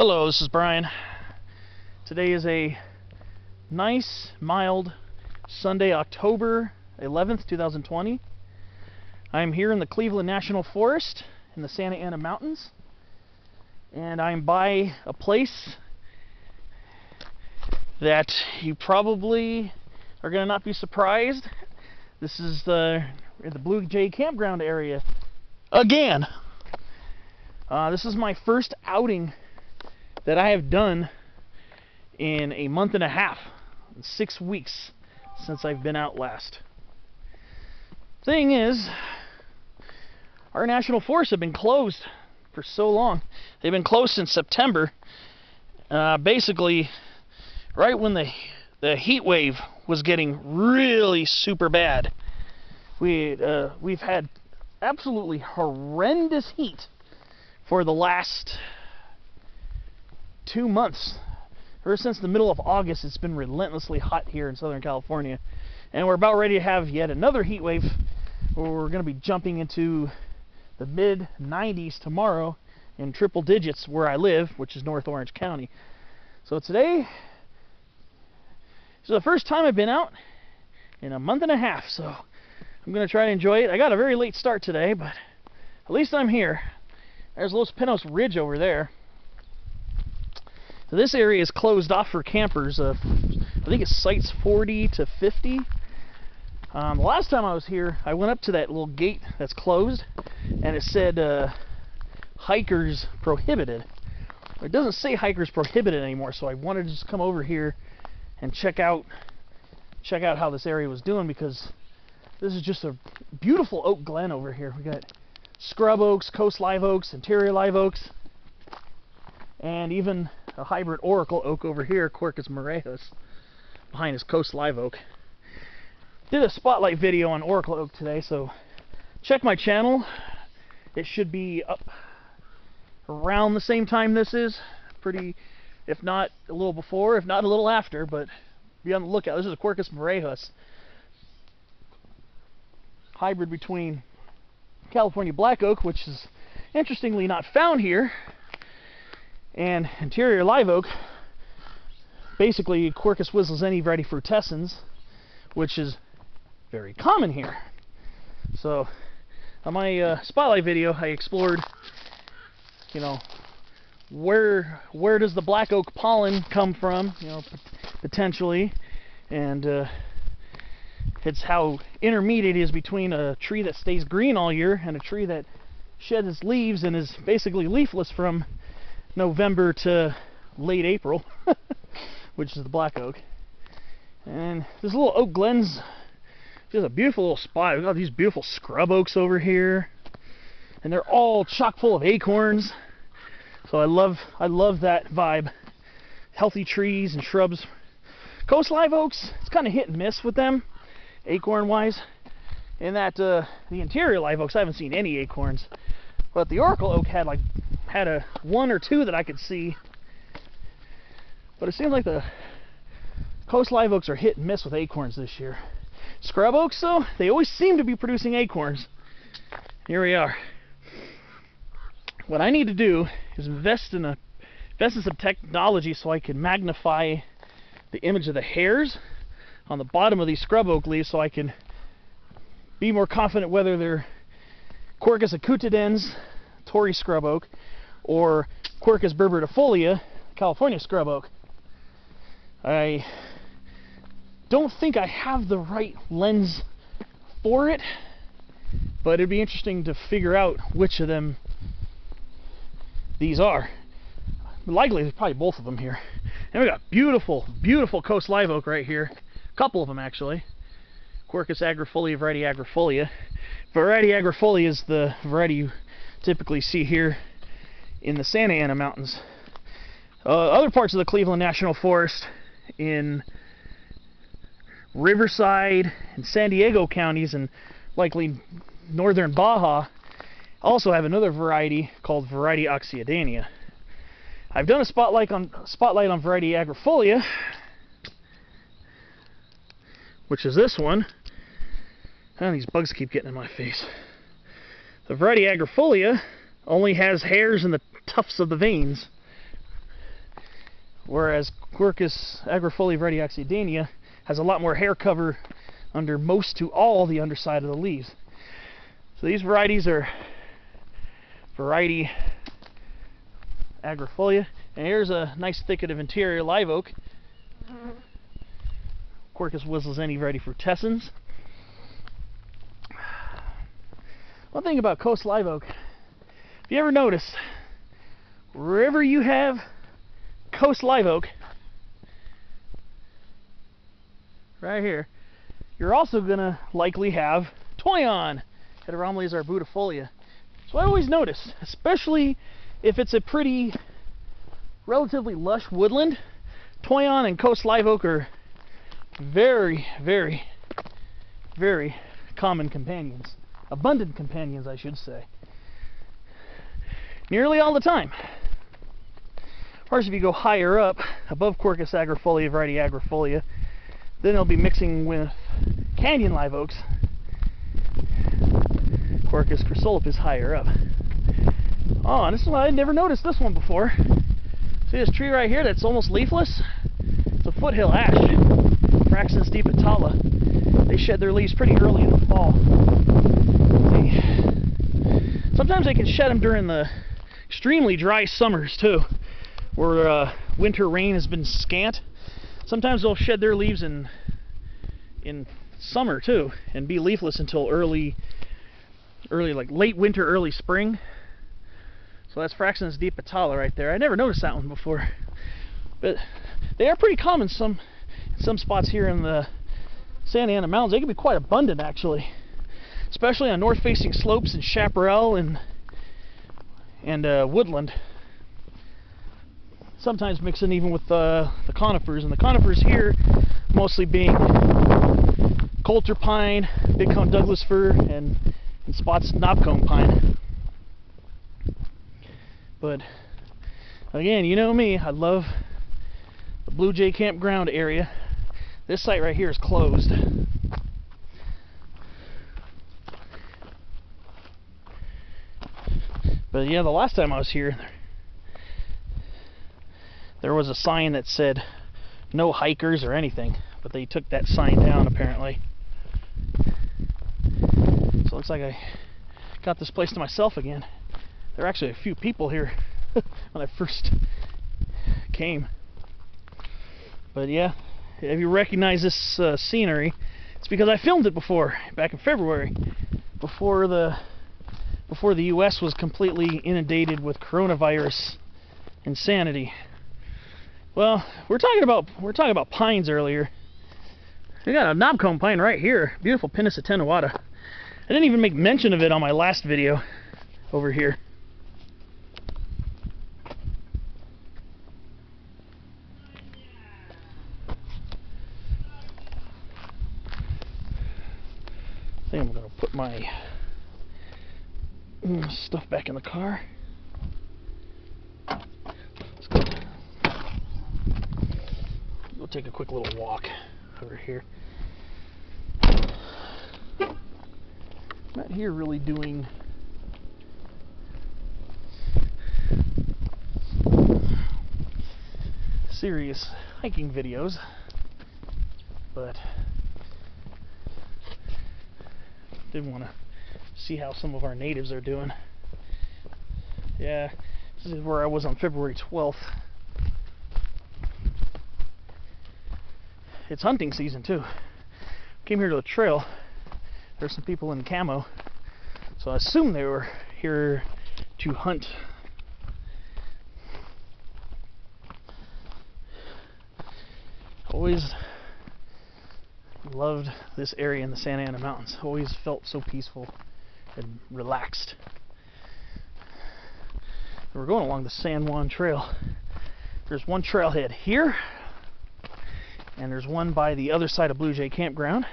Hello, this is Brian. Today is a nice, mild Sunday, October 11th, 2020. I'm here in the Cleveland National Forest in the Santa Ana Mountains, and I'm by a place that you probably are going to not be surprised. This is the Blue Jay Campground area again. This is my first outing that I have done in a month and a half, 6 weeks since I've been out last. Thing is, our national forests have been closed for so long. They've been closed since September, basically right when the heat wave was getting really super bad. We've had absolutely horrendous heat for the last 2 months. Ever since the middle of August, it's been relentlessly hot here in Southern California, and we're about ready to have yet another heat wave where we're going to be jumping into the mid-90s tomorrow in triple digits where I live, which is North Orange County. So today is the first time I've been out in a month and a half, so I'm going to try to enjoy it. I got a very late start today, but at least I'm here. There's Los Pinos Ridge over there. So this area is closed off for campers. I think it cites 40 to 50. The last time I was here, I went up to that little gate that's closed, and it said hikers prohibited. It doesn't say hikers prohibited anymore, so I wanted to just come over here and check out how this area was doing, because this is just a beautiful oak glen over here. We got scrub oaks, coast live oaks, interior live oaks, and even a hybrid oracle oak over here, Quercus marejus, behind his coast live oak. Did a spotlight video on oracle oak today, so check my channel. It should be up around the same time this is, if not a little before, if not a little after, but be on the lookout. This is a Quercus marejus, hybrid between California black oak, which is interestingly not found here, and interior live oak, basically Quercus wiselseni variety frutescens, which is very common here. So on my spotlight video, I explored, where does the black oak pollen come from, potentially, and it's how intermediate it is between a tree that stays green all year and a tree that sheds its leaves and is basically leafless from November to late April, which is the black oak. And this little oak glen's just a beautiful little spot. We've got these beautiful scrub oaks over here, and they're all chock full of acorns. So I love that vibe. Healthy trees and shrubs. Coast live oaks, it's kind of hit and miss with them, acorn wise. And that the interior live oaks, I haven't seen any acorns, but the oracle oak had a one or two that I could see. But it seems like the coast live oaks are hit and miss with acorns this year. Scrub oaks, though, they always seem to be producing acorns. Here we are. What I need to do is invest in some technology so I can magnify the image of the hairs on the bottom of these scrub oak leaves, so I can be more confident whether they're Quercus acutidens, Tory scrub oak, or Quercus berbertifolia, California scrub oak. I don't think I have the right lens for it, but it'd be interesting to figure out which of them these are. Likely there's probably both of them here. And we got beautiful, beautiful coast live oak right here. A couple of them actually. Quercus agrifolia, variety agrifolia. Variety agrifolia is the variety you typically see here in the Santa Ana Mountains. Other parts of the Cleveland National Forest in Riverside and San Diego counties, and likely northern Baja, also have another variety called variety oxyadania. I've done a spotlight on variety agrifolia, which is this one. Oh, these bugs keep getting in my face. The variety agrifolia only has hairs in the tufts of the veins. whereas Quercus agrifolia varieties has a lot more hair cover under most to all the underside of the leaves. So these varieties are variety agrifolia, and here's a nice thicket of interior live oak. Quercus whistleseni variety frutescens. One thing about coast live oak, if you ever notice, wherever you have coast live oak, right here, you're also gonna likely have toyon, Heteromales arbutifolia. So I always notice, especially if it's a pretty, relatively lush woodland, toyon and coast live oak are very, very, very common companions. Abundant companions, I should say. Nearly all the time. Of course, if you go higher up, above Quercus agrifolia, variety agrifolia, then they'll be mixing with canyon live oaks. Quercus chrysolipus higher up. Oh, and this one, I never noticed this one before. See this tree right here that's almost leafless? It's a foothill ash, Fraxinus dipetala. They shed their leaves pretty early in the fall. Sometimes they can shed them during the extremely dry summers too, where winter rain has been scant. Sometimes they'll shed their leaves in summer too, and be leafless until early like late winter, early spring. So that's Fraxinus dipetala right there. I never noticed that one before, but they are pretty common in some spots here in the Santa Ana Mountains. They can be quite abundant actually, especially on north-facing slopes in chaparral and woodland. Sometimes mixing even with the conifers, and the conifers here mostly being coulter pine, big-cone Douglas fir, and in spots knobcone pine. But again, you know me, I love the Blue Jay Campground area. This site right here is closed. But yeah, the last time I was here, there was a sign that said no hikers or anything, but they took that sign down apparently. So it looks like I got this place to myself again. There are actually a few people here when I first came. But yeah, if you recognize this scenery, it's because I filmed it before, back in February, before the U.S. was completely inundated with coronavirus insanity. Well, we're talking about pines earlier. We got a knobcone pine right here, beautiful Pinus attenuata. I didn't even make mention of it on my last video over here. I think I'm going to put my stuff back in the car. Let's go take a quick little walk over here. I'm not here really doing serious hiking videos, but did want to see how some of our natives are doing. Yeah, this is where I was on February 12th. It's hunting season too. Came here to the trail. There's some people in camo, so I assume they were here to hunt. Always loved this area in the Santa Ana Mountains. Always felt so peaceful and relaxed. We're going along the San Juan Trail. There's one trailhead here, and there's one by the other side of Blue Jay Campground.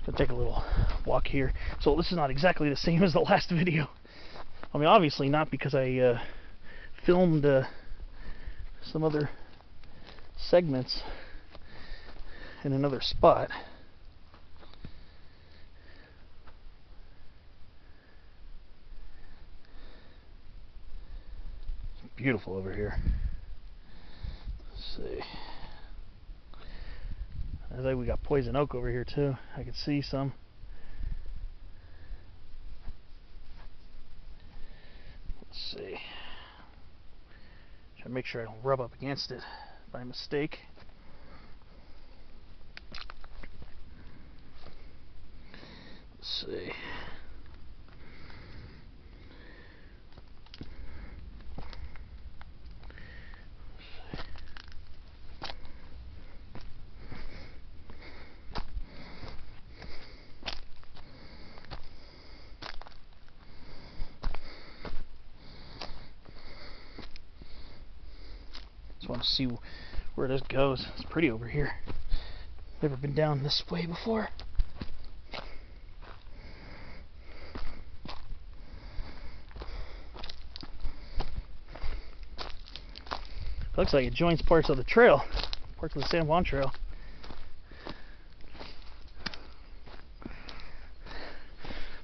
Gonna take a little walk here. So this is not exactly the same as the last video. I mean, obviously not, because I filmed some other segments in another spot. beautiful over here. Let's see. I think we got poison oak over here too. I can see some. Let's see. Try to make sure I don't rub up against it by mistake. Let's see. Just want to see where this goes. It's pretty over here. Never been down this way before. Looks like it joins parts of the trail, parts of the San Juan Trail. I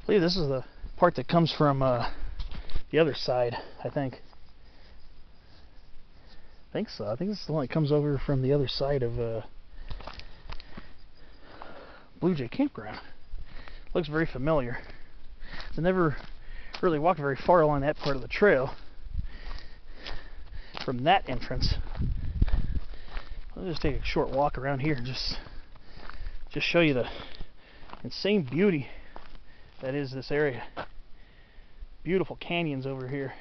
believe this is the part that comes from the other side, I think. I think so. I think this is the one that comes over from the other side of Blue Jay Campground. Looks very familiar. I never really walked very far along that part of the trail from that entrance. I'll just take a short walk around here and just show you the insane beauty that is this area. Beautiful canyons over here.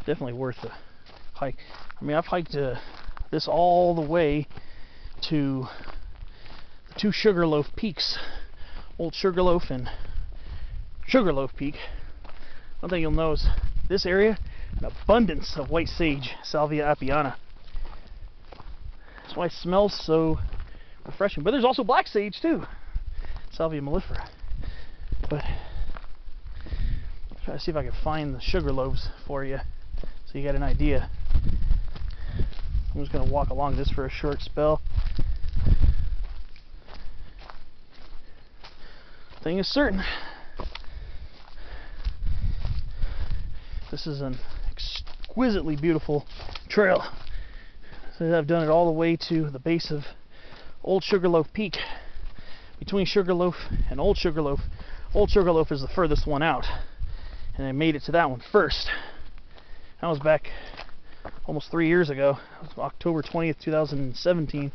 Definitely worth the hike. I mean, I've hiked this all the way to the two Sugarloaf peaks, Old Sugarloaf and Sugarloaf Peak. One thing you'll notice, this area, an abundance of white sage, Salvia apiana. That's why it smells so refreshing. But there's also black sage too, Salvia mellifera. But I'll try to see if I can find the Sugarloaves for you, so you got an idea. I'm just going to walk along this for a short spell. Thing is certain, this is an exquisitely beautiful trail. So I've done it all the way to the base of Old Sugarloaf Peak. Between Sugarloaf and Old Sugarloaf is the furthest one out, and I made it to that one first. That was back almost 3 years ago. It was October 20th, 2017,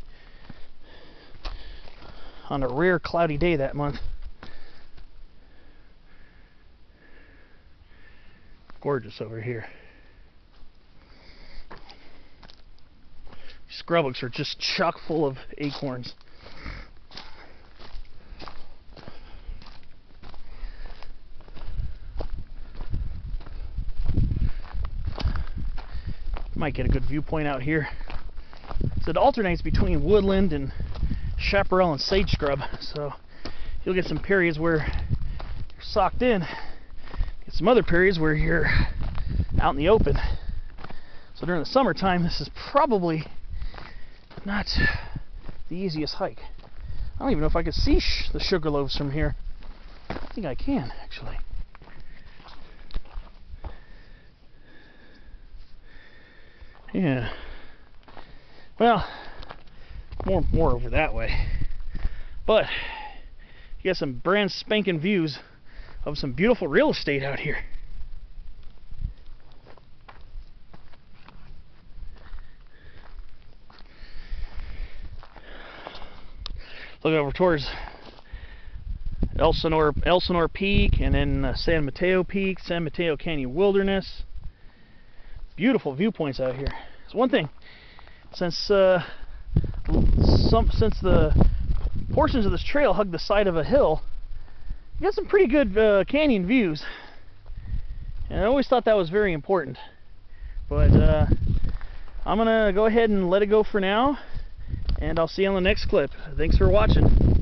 on a rare cloudy day that month. Gorgeous over here. Scrub oaks are just chock full of acorns. Might get a good viewpoint out here. So it alternates between woodland and chaparral and sage scrub. So you'll get some periods where you're socked in, get some other periods where you're out in the open. So during the summertime, this is probably not the easiest hike. I don't even know if I could see the Sugarloaves from here. I think I can, actually. Yeah. Well, more over that way. But you got some brand spanking views of some beautiful real estate out here. Look over towards Elsinore Peak, and then San Mateo Peak, San Mateo Canyon Wilderness. Beautiful viewpoints out here. It's one thing, since the portions of this trail hug the side of a hill, you got some pretty good canyon views, and I always thought that was very important. But I'm gonna go ahead and let it go for now, and I'll see you on the next clip. Thanks for watching.